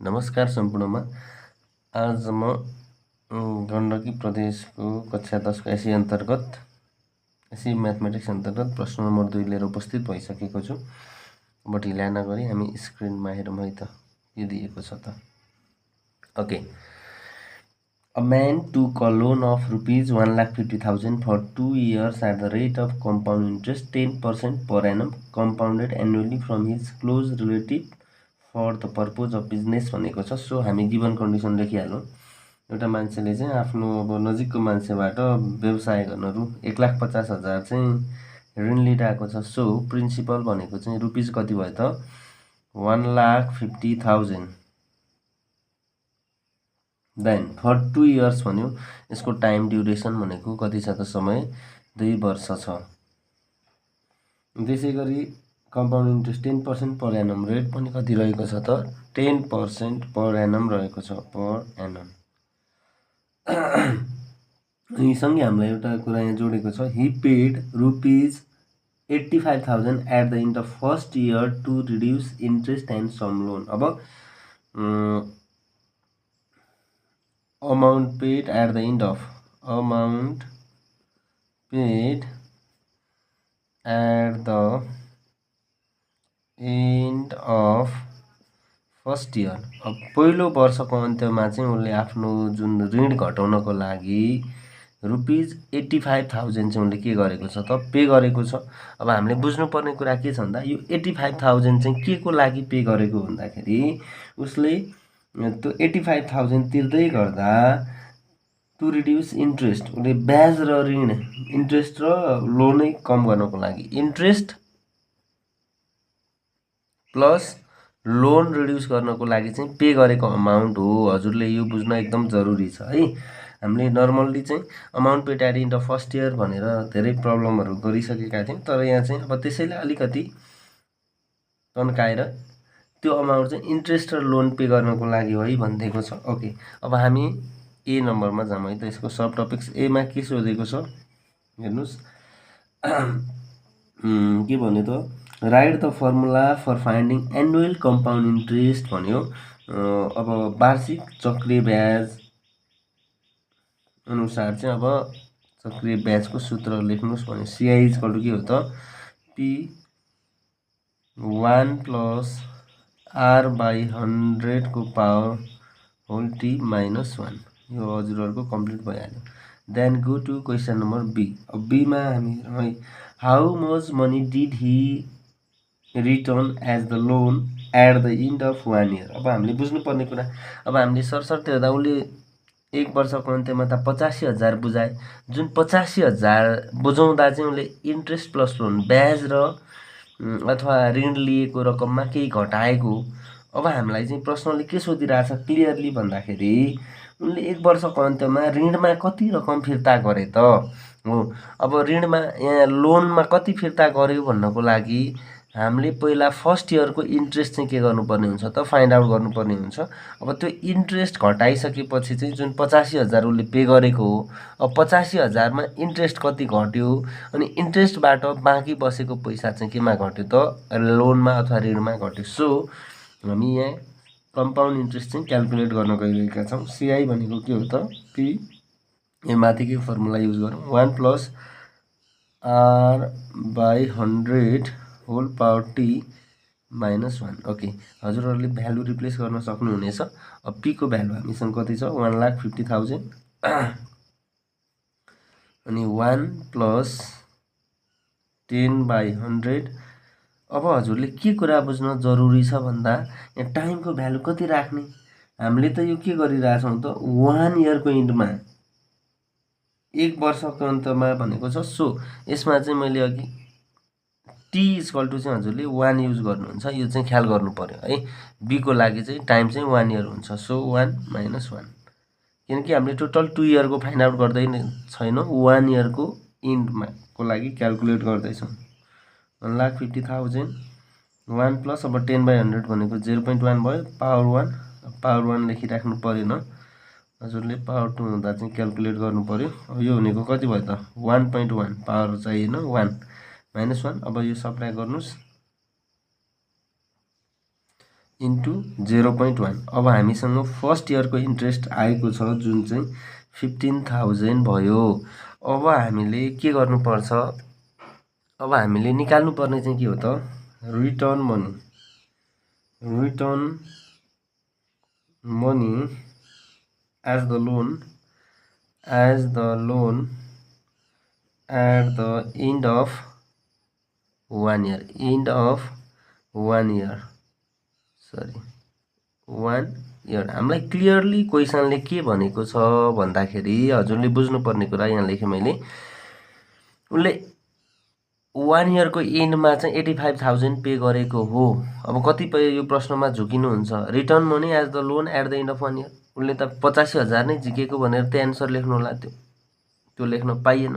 नमस्कार सम्पूर्णमा। आज म गण्डकी प्रदेशको कक्षा 10 को एसई अन्तर्गत एसई म्याथमेटिक्स अन्तर्गत प्रश्न नम्बर 2 लिएर उपस्थित भइसकेको छु। अब ढिला नगरी हामी स्क्रिनमा हेरौँ है त के दिएको छ त। Okay, A man took a loan of rupees 1,50,000 for 2 years at the rate of compound interest 10% per annum compounded annually from his close relative for the purpose of business भनेको छ। सो हामी गिभन कन्डिसन लेखिहालौँ। एउटा मान्छेले चाहिँ आफ्नो अब नजिकको मान्छेबाट व्यवसाय गर्न 1,50,000 चाहिँ ऋण लिइरहेको छ। सो प्रिन्सिपल भनेको चाहिँ रुपिस कति भयो त 1,50,000 देन फर 2 इयर्स भन्यो। यसको टाइम ड्युरेसन भनेको कति छ त समय 2 वर्ष छ। त्यसै गरी compound interest 10% per annum rate पनि कति रहेको छ त 10% पर एनम रहेको छ पर एनम। अनि सँगै हामीलाई एउटा कुरा यहाँ जोडेको छ he paid rupees 85,000 at the end of first year to reduce interest and some loan. अब amount paid at the end of first year. अब पहिलो वर्षको अन्त्यमा चाहिँ उनले आफ्नो जुन ऋण घटाउनको लागि रुपिस 85,000 चाहिँ उनले के गरेको छ त पे गरेको छ। अब हामीले बुझ्नुपर्ने कुरा के छ भन्दा यो 85,000 चाहिँ के को लागि पे गरेको भन्दाखेरि उसले त्यो 85,000 तिर्दै गर्दा टु रिड्युस इन्ट्रेस्ट उसले ब्याज र ऋण इन्ट्रेस्ट र लोनै कम गर्नको लागि इन्ट्रेस्ट प्लस लोन रिड्युस गर्नको लागि चाहिँ पे गरेको अमाउन्ट हो। हजुरले यो बुझ्न एकदम जरुरी छ है। हामीले नर्मल्ली चाहिँ amount paid at the first year भनेर धेरै प्रब्लमहरू गरिसकेका थियौँ, तर यहाँ चाहिँ अब त्यसैले अलिकति तन्काएर त्यो अमाउन्ट चाहिँ इन्ट्रेस्ट र लोन पे गर्नको लागि हो है भनिदिएको छ। ओके, अब हामी ए नम्बरमा जाउँ है त। यसको सब टपिक्स एमा के सोधेको छ हेर्नुहोस् के भन्यो त write the formula for finding annual compound interest भन्यो। अब वार्षिक चक्रीय ब्याज अनुसार चाहिँ अब चक्रीय ब्याजको सूत्र लेख्नुहोस् भन्यो। सिआई इक्वल टु के हो त पी 1 प्लस आर बाई 100 को पावर होल टी माइनस 1। यो हजुरहरूको कम्प्लिट भइहाल्यो। Then go to question number B. अब बीमा हामी how much money did he return as the loan at the end of 1 year. अब हामीले बुझ्नुपर्ने कुरा अब हामीले सरसर्ती हेर्दा उसले 1 वर्षको अन्त्यमा त 85,000 बुझाए। जुन 85,000 बुझाउँदा चाहिँ उसले इन्ट्रेस्ट प्लस लोन ब्याज र अथवा ऋण लिएको रकममा केही घटाएको। अब हामीलाई चाहिँ प्रश्नले के सोधिरहेछ क्लियरली भन्दाखेरि उनले 1 वर्षको अन्त्यमा ऋणमा कति रकम फिर्ता गरे त हो। अब ऋणमा यहाँ लोनमा कति फिर्ता गर्यो भन्नको लागि हामीले पहिला फर्स्ट इयरको इन्ट्रेस्ट चाहिँ के गर्नुपर्ने हुन्छ त फाइन्ड आउट गर्नुपर्ने हुन्छ। अब त्यो इन्ट्रेस्ट घटाइसकेपछि चाहिँ जुन 85,000 उसले पे गरेको हो, अब 85,000 मा इन्ट्रेस्ट कति घट्यो अनि इन्ट्रेस्टबाट बाँकी बसेको पैसा चाहिँ केमा घट्यो त लोनमा अथवा ऋणमा घट्यो। सो हामी यहाँ कम्पाउन्ड इन्ट्रेस्ट चाहिँ क्याल्कुलेट गर्न गइरहेका छौँ। सिआई भनेको के हो त पी यो माथिकै फर्मुला युज गरौँ 1 plus R by 100 whole power T minus 1। Okay, हजुरहरूले भ्यालु रिप्लेस गर्न सक्नुहुनेछ। अब पी को भ्यालु हामीसँग कति छ 1,50,000 अनि 1 प्लस 10/100। अब हजुरले के कुरा बुझ्न जरुरी छ भन्दा यहाँ टाइमको भ्यालु कति राख्ने। हामीले त यो के गरिरहेछौँ त 1 इयरको इन्डमा 1 वर्षको अन्तमा भनेको छ। सो यसमा चाहिँ मैले अघि टी इक्वल टु चाहिँ हजुरले 1 युज गर्नुहुन्छ, यो चाहिँ ख्याल गर्नु पर्यो है। बी को लागि चाहिँ टाइम चाहिँ 1 इयर हुन्छ। सो 1 माइनस 1 किनकि हामीले टोटल 2 इयरको फाइन्ड आउट गर्दै छैनौँ, 1 इयरको इन्डमा को लागि क्याल्कुलेट गर्दैछौँ। 1,50,000 1 प्लस अब 10/100 भनेको 0.1 भयो पावर 1 पावर 1 लेखिराख्नु परेन हजुरले पावर 2 हुँदा चाहिँ क्याल्कुलेट गर्नु पर्यो। अब यो भनेको कति भयो त 1.1 पावर चाहिएन 1 माइनस 1। अब यो सब्ट्र्याक्ट गर्नुहोस् इन्टु 0.1। अब हामीसँग फर्स्ट इयरको इन्ट्रेस्ट आएको छ जुन चाहिँ 15,000 भयो। अब हामीले के गर्नुपर्छ, अब हामीले निकाल्नुपर्ने चाहिँ के हो त, return money as the loan at the end of 1 year. हामीलाई क्लियरली क्वेसनले के भनेको छ भन्दाखेरि हजुरले बुझ्नुपर्ने कुरा यहाँ लेखेँ मैले, उसले 1 इयरको एन्डमा चाहिँ 85,000 पे गरेको हो। अब कतिपय यो प्रश्नमा झुकिनुहुन्छ, return money as the loan at the end of 1 year, उसले त 85,000 नै झिकेको भनेर त्यो एन्सर लेख्नु होला, त्यो लेख्न पाइएन।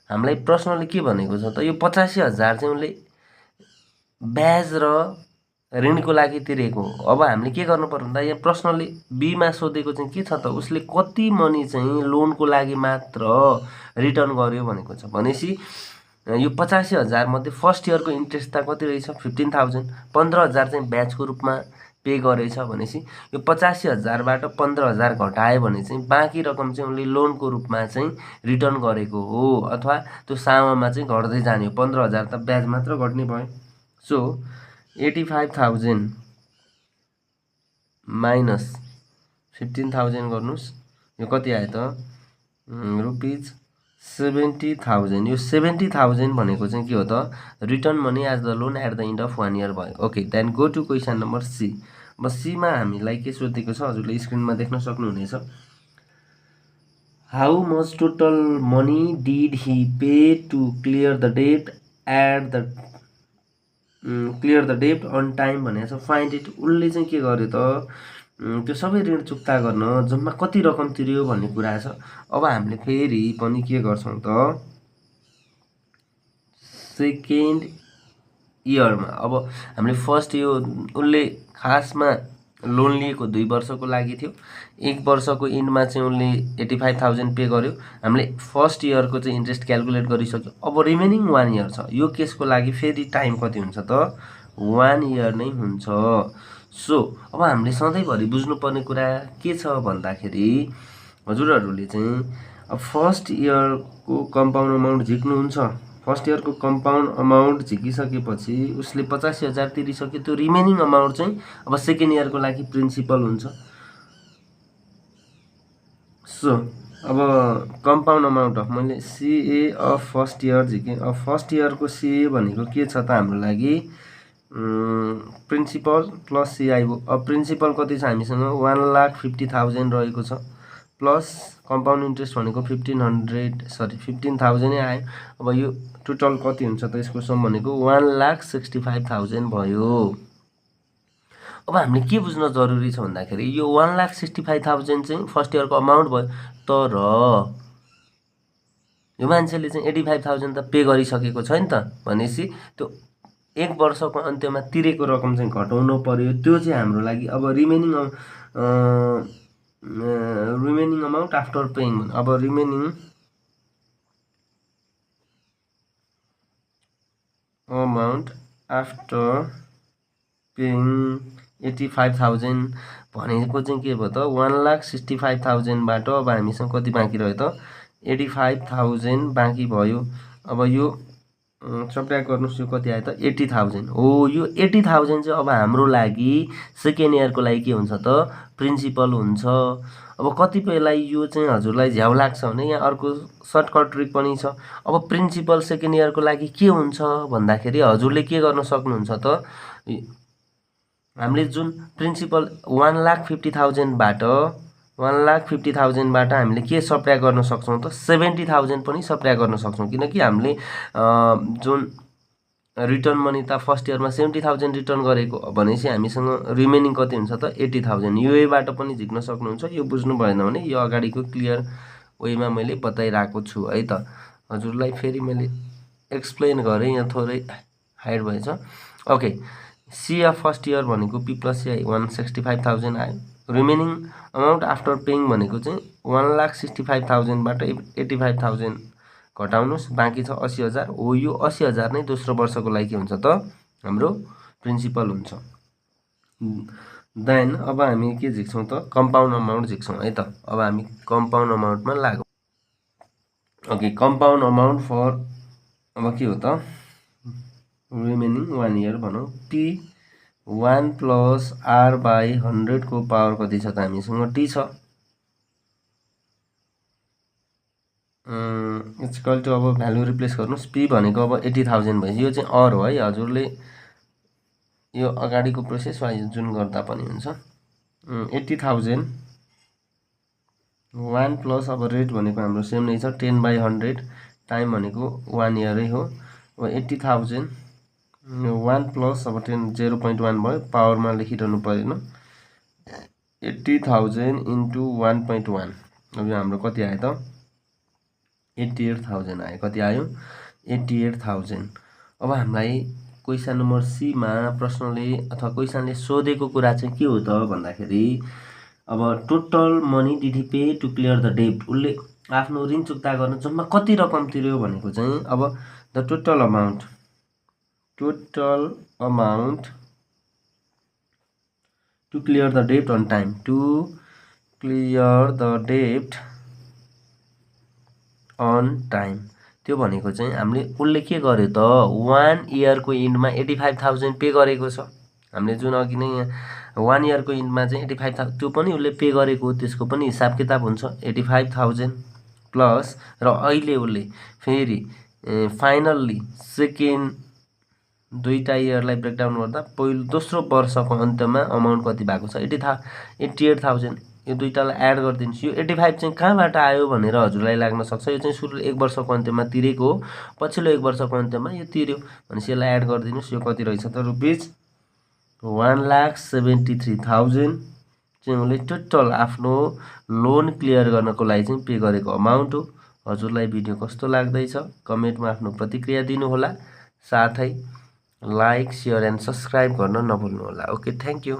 हामीलाई प्रश्नले के भनेको छ त, यो 85,000 चाहिँ उसले ब्याज र ऋणको लागि तिरेको हो। अब हामीले के गर्नु पर्यो भन्दा यहाँ प्रश्नले बीमा सोधेको चाहिँ के छ त, उसले कति मनी चाहिँ लोनको लागि मात्र रिटर्न गर्यो भनेको छ। भनेपछि यो 85,000 मध्ये फर्स्ट इयरको इन्ट्रेस्ट त कति रहेछ, 15,000, 15,000 चाहिँ ब्याजको रूपमा पे गरेछ। भनेपछि यो 85,000बाट 15,000 घटायो भने चाहिँ बाँकी रकम चाहिँ उसले लोनको रूपमा चाहिँ रिटर्न गरेको हो, अथवा त्यो सामामा चाहिँ घट्दै जाने हो। 15,000 त ब्याज मात्र घट्ने भयो। सो 85,000 माइनस 15,000 गर्नुहोस्, यो कति आयो त, रुपिज 70,000। यो 70,000 भनेको चाहिँ के हो त, return money as the loan at the end of 1 year भयो। Okay, then go to question number C. अब सीमा हामीलाई के सोधेको छ, हजुरले स्क्रिनमा देख्न सक्नुहुनेछ। How much total money did he pay to clear the debt on time भनेको छ। फाइन्ड इट, उसले चाहिँ के गर्यो त, त्यो सबै ऋण चुक्ता गर्न जम्मा कति रकम तिर्यो भन्ने कुरा छ। अब हामीले फेरि पनि के गर्छौँ त, सेकेन्ड इयरमा, अब हामीले फर्स्ट यो उसले खासमा लोन लिएको 2 वर्षको लागि थियो, 1 वर्षको इन्डमा चाहिँ उसले 85,000 पे गर्यो। हामीले फर्स्ट इयरको चाहिँ इन्ट्रेस्ट क्यालकुलेट गरिसक्यो। अब रिमेनिङ 1 इयर छ, यो केसको लागि फेरि टाइम कति हुन्छ त, 1 इयर नै हुन्छ। सो अब हामीले सधैँभरि बुझ्नुपर्ने कुरा के छ भन्दाखेरि हजुरहरूले चाहिँ अब फर्स्ट इयरको कम्पाउन्ड अमाउन्ट झिक्नुहुन्छ। फर्स्ट इयरको कम्पाउन्ड अमाउन्ट झिकिसकेपछि उसले 85,000 तिरिसक्यो, त्यो रिमेनिङ अमाउन्ट चाहिँ अब सेकेन्ड इयरको लागि प्रिन्सिपल हुन्छ। सो अब कम्पाउन्ड अमाउन्ट अफ, मैले सिए अफ फर्स्ट इयर झिकेँ। अब फर्स्ट इयरको सिए भनेको के छ त हाम्रो लागि, प्रिन्सिपल प्लस सिआई हो। अब प्रिन्सिपल कति छ हामीसँग, 1,50,000 रहेको छ, प्लस कम्पाउन्ड इन्ट्रेस्ट भनेको 15,000 नै आयो। अब यो टोटल कति हुन्छ त यसको सम भनेको 1,65,000 भयो। अब हामीले के बुझ्न जरुरी छ भन्दाखेरि यो 1,65,000 चाहिँ फर्स्ट इयरको अमाउन्ट भयो, तर यो मान्छेले चाहिँ 85,000 त पे गरिसकेको छ नि त। भनेपछि त्यो 1 वर्षको अन्त्यमा तिरेको रकम चाहिँ घटाउनु पर्यो, त्यो चाहिँ हाम्रो लागि अब रिमेनिङ अमाउन्ट आफ्टर पेइङ। अब रिमेनिङ अमाउन्ट आफ्टर पेइङ 85,000 भनेको चाहिँ के भयो त, 1,65,000बाट अब हामीसँग कति बाँकी रह्यो त, 85,000 बाँकी भयो। अब यो सब्ट्र्याक्ट गर्नुहोस्, यो कति आयो त, 80,000 हो। यो 80,000 चाहिँ अब हाम्रो लागि सेकेन्ड इयरको लागि के हुन्छ त, प्रिन्सिपल हुन्छ। अब कतिपयलाई यो चाहिँ हजुरलाई झ्याउ लाग्छ भने यहाँ अर्को सर्टकट ट्रिक पनि छ। अब प्रिन्सिपल सेकेन्ड इयरको लागि के हुन्छ भन्दाखेरि हजुरले के गर्न सक्नुहुन्छ त, हामीले जुन प्रिन्सिपल 1,50,000बाट हामीले के सब्ट्र्याक्ट गर्न सक्छौँ त, 70,000 पनि सब्ट्र्याक्ट गर्न सक्छौँ। किनकि हामीले जुन रिटर्न मनी त फर्स्ट इयरमा 70,000 रिटर्न गरेको भनेपछि हामीसँग रिमेनिङ कति हुन्छ त, 80,000। युएबाट पनि झिक्न सक्नुहुन्छ। यो बुझ्नु भएन भने यो अगाडिको क्लियर वेमा मैले बताइरहेको छु है त। हजुरलाई फेरि मैले एक्सप्लेन गरेँ, यहाँ थोरै हाइड भएछ। Okay, see of first year भनेको पी प्लस सिआई 165,000 आयो। रिमेनिङ अमाउन्ट आफ्टर पेइङ भनेको चाहिँ 1,65,000बाट 85,000 घटाउनुहोस्, बाँकी छ 80,000 हो। यो 80,000 नै दोस्रो वर्षको लागि के हुन्छ त, हाम्रो प्रिन्सिपल हुन्छ। देन अब हामी के झिक्छौँ त कम्पाउन्ड अमाउन्ट झिक्छौँ है त। अब हामी कम्पाउन्ड अमाउन्टमा लागौँ। ओके, कम्पाउन्ड अमाउन्ट फर अब के हो त रिमेनिङ 1 इयर भनौँ। टी 1 प्लस आर बाई 100 को पावर कति छ त हामीसँग टी छ। इक्वल टु अब भ्यालु रिप्लेस गर्नुहोस्। पी भनेको अब 80,000 भएपछि यो चाहिँ अर हो है, हजुरले यो अगाडिको प्रोसेस वा जुन गर्दा पनि हुन्छ। 80,000 1 प्लस अब रेट भनेको हाम्रो सेम नै छ 10/100 टाइम भनेको 1 इयरै हो। अब 80,000 1 प्लस अब 10 0.1 भयो, पावरमा लेखिरहनु परेन। 80,000 इन्टु 1.1 अब यो हाम्रो कति आयो त 88,000 आयो। कति आयो 88,000। अब हामीलाई क्वेसन नम्बर सी मा प्रश्नले अथवा क्वेसनले सोधेको कुरा चाहिँ के हो त भन्दाखेरि अब total money did he pay to clear the डेब्ट, उसले आफ्नो ऋण चुक्ता गर्न जम्मा कति रकम तिर्यो भनेको चाहिँ अब the total amount to clear the डेब्ट on time, to clear the डेब्ट अन टाइम। त्यो भनेको चाहिँ हामीले उसले के गर्यो त 1 इयरको इन्डमा 85,000 पे गरेको छ। हामीले जुन अघि नै 1 इयरको इन्डमा चाहिँ 85,000 त्यो पनि उसले पे गरेको, त्यसको पनि हिसाब किताब हुन्छ 85,000 प्लस र अहिले उसले फेरि फाइनल्ली सेकेन्ड दुईटा इयरलाई ब्रेकडाउन गर्दा पहिलो दोस्रो वर्षको अन्त्यमा अमाउन्ट कति भएको छ 88,000। यो दुईटालाई एड गरिदिनुहोस्। यो 85 चाहिँ कहाँबाट आयो भनेर हजुरलाई लाग्न सक्छ। यो चाहिँ सुरु 1 वर्षको अन्त्यमा तिरेको हो, पछिल्लो 1 वर्षको अन्त्यमा यो तिर्यो भनेपछि यसलाई एड गरिदिनुहोस्। यो कति रहेछ त रुपिज 1,73,000 चाहिँ उसले टोटल आफ्नो लोन क्लियर गर्नको लागि चाहिँ पे गरेको अमाउन्ट हो। हजुरलाई भिडियो कस्तो लाग्दैछ कमेन्टमा आफ्नो प्रतिक्रिया दिनुहोला, साथै लाइक, सेयर एन्ड सब्सक्राइब गर्न नभुल्नुहोला। Okay, thank you.